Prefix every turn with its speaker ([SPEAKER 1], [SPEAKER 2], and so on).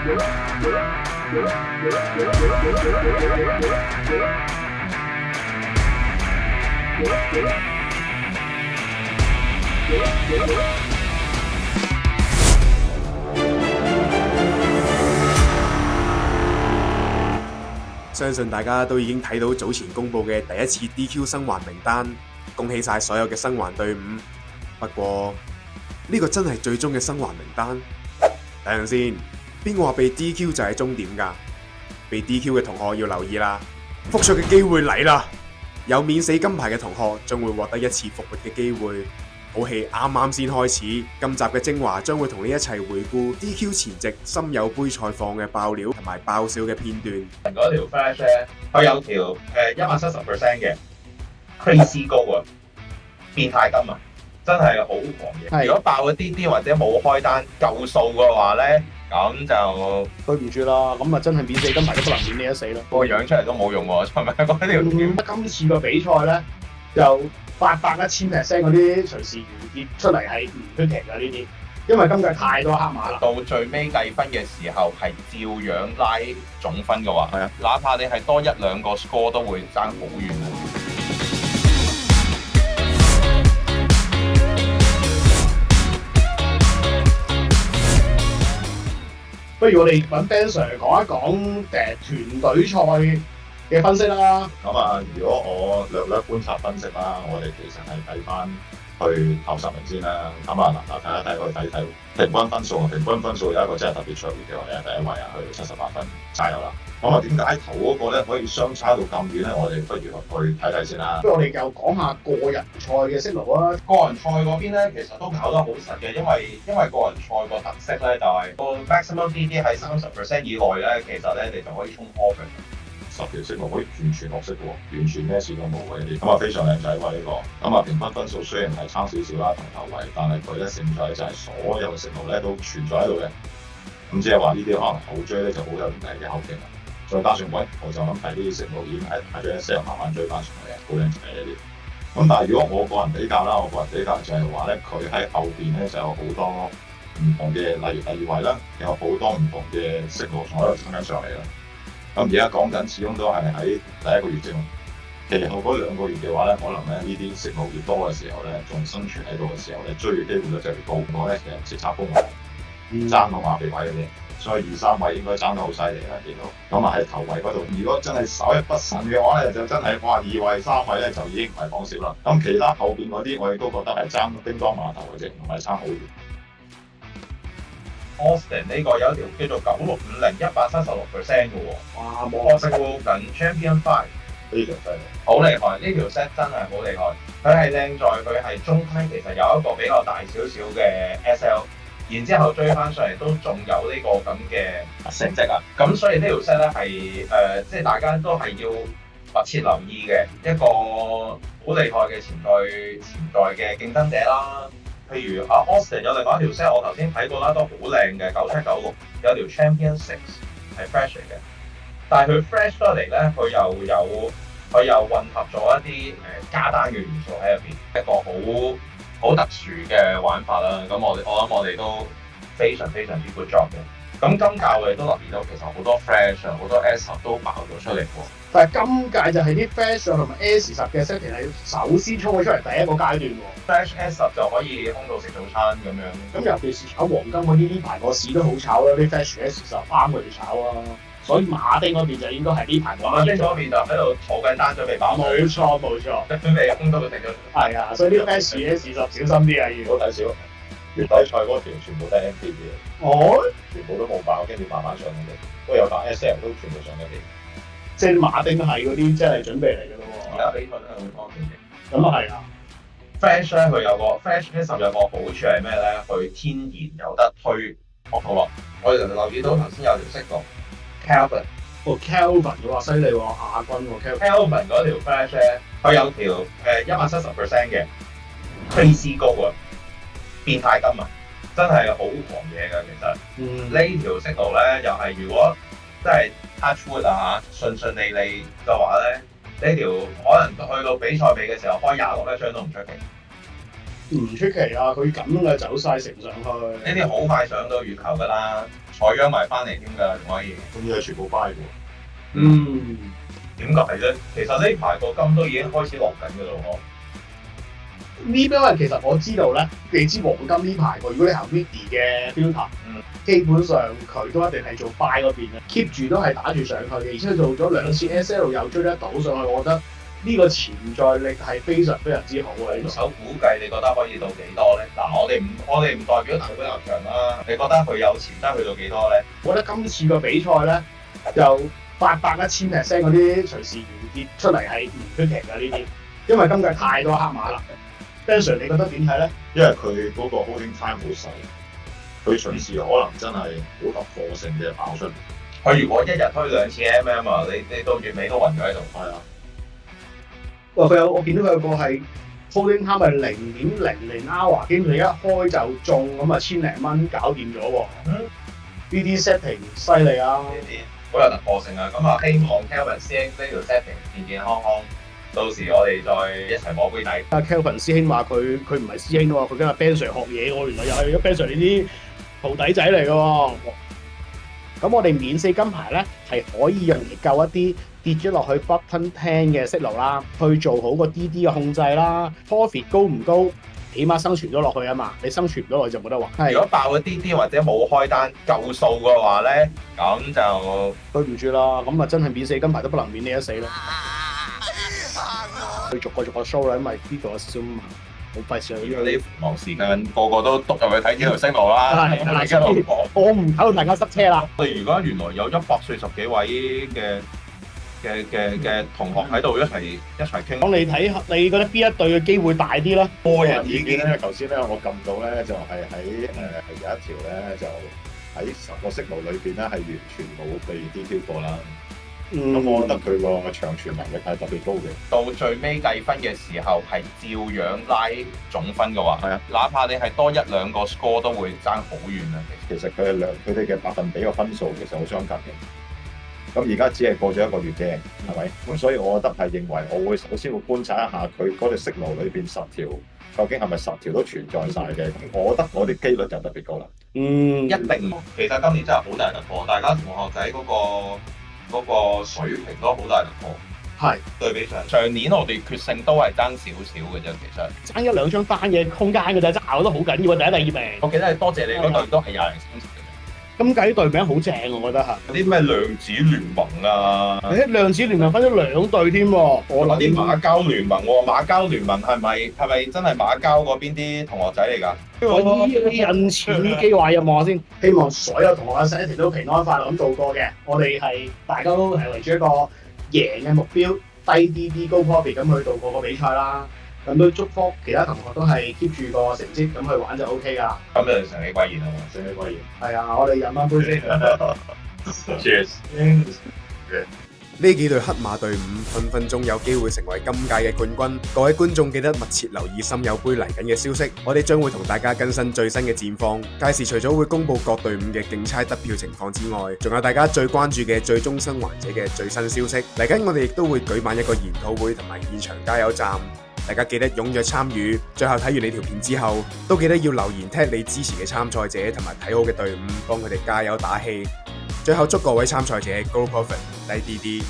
[SPEAKER 1] 相信大家都已經睇到早前公布嘅第一次 DQ 生還名單，恭喜晒所有嘅生還隊伍。不過呢個真係最終嘅生還名單？等陣先，邊個話被 DQ 就係終點㗎？被 DQ 嘅同學要留意啦，復出嘅機會嚟啦！有免死金牌嘅同學將會獲得一次復活嘅機會。好戲啱啱先開始，今集嘅精華將會同你一齊回顧 DQ 前夕深有杯賽況嘅爆料同埋爆笑嘅片段。
[SPEAKER 2] 嗰條 flash 咧，佢有條170% 嘅 crazy 高啊，變態金啊，真係好狂嘅。如果爆咗啲或者冇開單夠數嘅話咧，咁就
[SPEAKER 3] 對唔住啦，咁啊真係免死金牌都不能免你一死咯。
[SPEAKER 2] 個樣出嚟都冇用喎，係咪？嗰條
[SPEAKER 3] 今次個比賽咧，就800、1000% 嗰啲隨時完結出嚟係唔出奇㗎呢啲，因為今屆太多黑馬啦。
[SPEAKER 2] 到最尾計分嘅時候係照樣拉總分嘅話，係啊，哪怕你係多1-2個 score 都會爭好遠。
[SPEAKER 3] 不如我哋揾 Ben Sir 講一講團隊賽嘅分析啦。
[SPEAKER 4] 咁啊，如果我略觀察分析啦，我哋其實係睇翻去頭10名先啦。咁啊，嗱，大家睇平均分數啊，平均分數有一個真係特別卓越嘅話咧，第一位啊，去到78分，加油啦！咁啊，點解頭嗰個咧可以相差到咁遠咧？我哋不如去睇睇先啦。
[SPEAKER 3] 不如我哋又講下個人賽嘅息路啊。
[SPEAKER 2] 個人賽嗰邊咧，其實都搞得好實嘅，因為個人賽個特色咧就係個 maximum DD 喺30% 以內咧，其實咧你就可以衝 profit。
[SPEAKER 4] 10條息路可以完全落色嘅喎，完全咩事都冇嘅呢啲，咁啊非常靚仔喎呢個。咁啊平均分數雖然係差少少啦同頭位，但係佢咧勝在就係所有嘅息路咧都存在喺度嘅。咁即係話呢啲可能後追咧就好有問題嘅後勁啦。再加上喂，我就諗睇呢啲息路已經係大咗一些，慢慢追翻上嚟嘅，好靚仔呢啲。咁但係如果我個人比較啦，我個人比較就係話咧，佢喺後邊咧就有好多唔同嘅，例如第2位啦，有好多唔同嘅息路從喺度撐緊上嚟啦。咁而家講緊，始終都係喺第1個月啫嘛。其後嗰2個月嘅話咧，可能咧呢啲息路越多嘅時候咧，仲生存喺度嘅時候咧，追嘅機會率就越高。我咧其實直插風爭到馬鼻位嗰啲，所以2、3位應該爭得好犀利啦，見到。咁啊喺頭位嗰度，如果真係稍一不慎嘅話咧，就真係哇2位、3位咧就已經唔係講笑啦。咁其他後邊嗰啲，我亦都覺得係爭叮當碼頭嘅啫，唔係爭好遠。
[SPEAKER 2] Austin 呢個有一條叫做9650 176% 嘅喎，
[SPEAKER 3] 哇！
[SPEAKER 2] 我食過緊 Champion 5，
[SPEAKER 4] 非常犀利，
[SPEAKER 2] 好厲害！呢條 set 真係好厲害，佢係靚在佢係中間其實有一個比較大少少嘅 SL， 然之後追翻上嚟都仲有呢個咁嘅成績啊！咁所以呢條 set 咧係即係大家都係要密切留意嘅一個好厲害嘅潛在嘅競爭者啦。譬如阿 Austin 有另外一條 set， 我頭先睇過啦，都好靚嘅9796，有條 Champion 6係 fresh 嚟嘅，但係佢 fresh 得嚟咧，佢又混合咗一啲加單嘅元素喺入邊，一個好特殊嘅玩法啦。咁我諗我哋都非常之 good job 嘅。咁今屆我哋都留意到，其實好多 fresh 好多 S 都爆咗出嚟喎。
[SPEAKER 3] 但係今屆就係啲 Flash 同埋 S10 嘅 setting 係首先衝咗出嚟第一個階段喎。
[SPEAKER 2] Flash S10 就可以空到食早餐咁樣。
[SPEAKER 3] 咁尤其是炒黃金嗰啲，呢排個市都好炒啦，啲 Flash S10 啱佢哋炒啊。所以馬丁嗰邊就應該係呢排
[SPEAKER 2] 馬丁嗰邊就喺度坐緊單準備爆。
[SPEAKER 3] 冇錯，
[SPEAKER 2] 準備空到佢定咗。
[SPEAKER 3] 係啊，所以啲 Flash S10 小心啲啊，要
[SPEAKER 4] 唔好睇少。月底賽嗰條全部都係 MT 嘅，全部都冇爆，跟住慢慢上嘅，都有打 SL 都全部上咗嚟。
[SPEAKER 3] 即係馬丁係嗰啲真係準備嚟㗎咯喎。
[SPEAKER 2] 而家比賽都係好方便嘅。
[SPEAKER 3] 咁啊係啊。
[SPEAKER 2] Flash 咧佢有個 Flash S10 有個好處係咩咧？佢天然有得推惡土落。我哋留意到頭先有條色路 Calvin。Calvin
[SPEAKER 3] 嘅話犀利喎，亞軍喎
[SPEAKER 2] Calvin 嗰條 Flash 咧，佢有條170% 嘅 crazy 高啊，變態金啊，真係好狂野㗎其實。呢條色路咧又係如果真係 touch wood 啊嚇，順利嘅話咧，呢條可能去到比賽尾嘅時候開26張都唔出奇。
[SPEAKER 3] 唔出奇啊！佢咁嘅走勢乘上去，
[SPEAKER 2] 呢啲好快上到月球㗎啦，採樣埋翻嚟添㗎，仲可以。
[SPEAKER 4] 咁嘢全部 buy 喎。
[SPEAKER 3] 嗯，
[SPEAKER 2] 點解咧？其實呢排個金都已經開始落緊㗎咯
[SPEAKER 3] 呢因為其實我知道咧，你知黃金呢排個，如果你行 Vidi 嘅 filter，基本上佢都一定係做 buy 嗰邊嘅，keep 住都係打住上去嘅，而且做咗2次 SL 又追得到上去，我覺得呢個潛在力係非常非常之好嘅。
[SPEAKER 2] 喎。手估計你覺得可以到幾多咧？嗱，我哋唔代表大會立場啦。你覺得佢有潛質去到幾多咧？
[SPEAKER 3] 我覺得今次個比賽咧，就800、1000% 嗰啲隨時完結出嚟係唔出奇嘅呢啲，因為今屆太多黑馬啦。Ben Sir，你覺得點睇咧？
[SPEAKER 4] 因為佢嗰個 holding time 好細，佢隨時可能真係好突破性嘅爆出嚟。
[SPEAKER 2] 佢如果一日推2次 MM 啊，你到月尾都暈咗喺度。
[SPEAKER 4] 係啊，
[SPEAKER 3] 哇！我見到佢有個係 holding time 係0.00 hour，基本上一開就中咁啊，1000零蚊搞掂咗喎。呢啲 setting 犀利啊！
[SPEAKER 2] 呢啲好有突破性啊！咁啊，希望 Kelvin 師兄呢條 setting 健健康康，到時我哋再一齊摸杯底。
[SPEAKER 3] 阿 Kelvin 師兄話佢唔係師兄喎，佢跟阿 Ben Sir 學嘢喎，原來又係 Ben Sir 呢啲徒弟仔嚟嘅喎。咁我哋免4金牌咧，係可以用嚟救一啲跌咗落去 bottom 10嘅息流啦，去做好個 DD 嘅控制啦。profit 高唔高，起碼生存咗落去啊嘛。你生存唔到落去就冇得玩。
[SPEAKER 2] 如果爆咗啲或者冇開單夠數嘅話咧，咁就
[SPEAKER 3] 對唔住啦，咁啊真係免4金牌都不能免你一死咯。佢逐個 show 啦，因為呢度有少少慢，好費事。
[SPEAKER 2] 如果你忙時間個個都篤入去睇呢條星路啦，大家都講。
[SPEAKER 3] 我唔搞到大家塞車啦。
[SPEAKER 2] 我哋而家原來有140幾位嘅同學喺度一齊傾。
[SPEAKER 3] 講你睇，你覺得邊一隊嘅機會大啲咧？
[SPEAKER 4] 個人意見咧，頭先咧我撳到咧就係喺有一條咧就喺10個息路裏邊咧係完全冇被 DQ 過啦。咁我覺得佢個長傳能力係特別高嘅。
[SPEAKER 2] 到最尾計分嘅時候係照樣拉總分嘅話，
[SPEAKER 4] 係啊，
[SPEAKER 2] 哪怕你係多1兩個 score 都會爭好遠啊！
[SPEAKER 4] 其實佢哋嘅百分比嘅分數其實好相近嘅。咁而家只係過咗1個月啫，係咪？咁所以我覺得係認為，我會首先會觀察一下佢嗰條息路裏邊10條，究竟係咪10條都存在晒嘅？咁我覺得我哋機率就特別高啦。
[SPEAKER 2] 一定。其實今年真係好大突破，大家同學仔嗰個水平都好大突破。
[SPEAKER 3] 係
[SPEAKER 2] 對比上年我哋決勝都係爭少少嘅啫，其實
[SPEAKER 3] 爭1兩張單嘅空間嘅啫，爭拗得好緊要啊！第一、第二名。
[SPEAKER 2] 我記得係多謝你嗰隊都係20星嘅。
[SPEAKER 3] 今屆啲隊名好正，我覺得嚇。
[SPEAKER 2] 有啲咩量子聯盟啊？
[SPEAKER 3] 量子聯盟分咗2隊添喎。我
[SPEAKER 2] 諗啲馬交聯盟喎，馬交聯盟係咪真係馬交嗰邊啲同學仔嚟㗎？
[SPEAKER 3] 我印錢機話有望下先，希望所有同學嘅 setting 都平安快樂咁度過嘅。我哋係大家都係圍住一個贏嘅目標，低啲高 profit 咁去度過個比賽啦。咁都祝福其他同學都係 keep 住個成績咁去玩就 OK 㗎。
[SPEAKER 2] 咁就成你貴言啦喎，
[SPEAKER 4] 成你貴言。
[SPEAKER 3] 係啊，我哋飲翻杯先。
[SPEAKER 2] Cheers！
[SPEAKER 1] 呢幾隊黑馬隊伍分分鐘有機會成為今屆嘅冠軍，各位觀眾記得密切留意森友杯嚟緊嘅消息，我哋將會同大家更新最新嘅戰況。屆時除咗會公布各隊伍嘅競猜得票情況之外，仲有大家最關注嘅最終生還者嘅最新消息。嚟緊我哋亦都會舉辦一個研討會同埋現場加油站。大家記得踴躍參與，最後睇完你條片之後，都記得要留言踢你支持嘅參賽者同埋睇好嘅隊伍，幫佢哋加油打氣。最後祝各位參賽者高 profit 低 DD。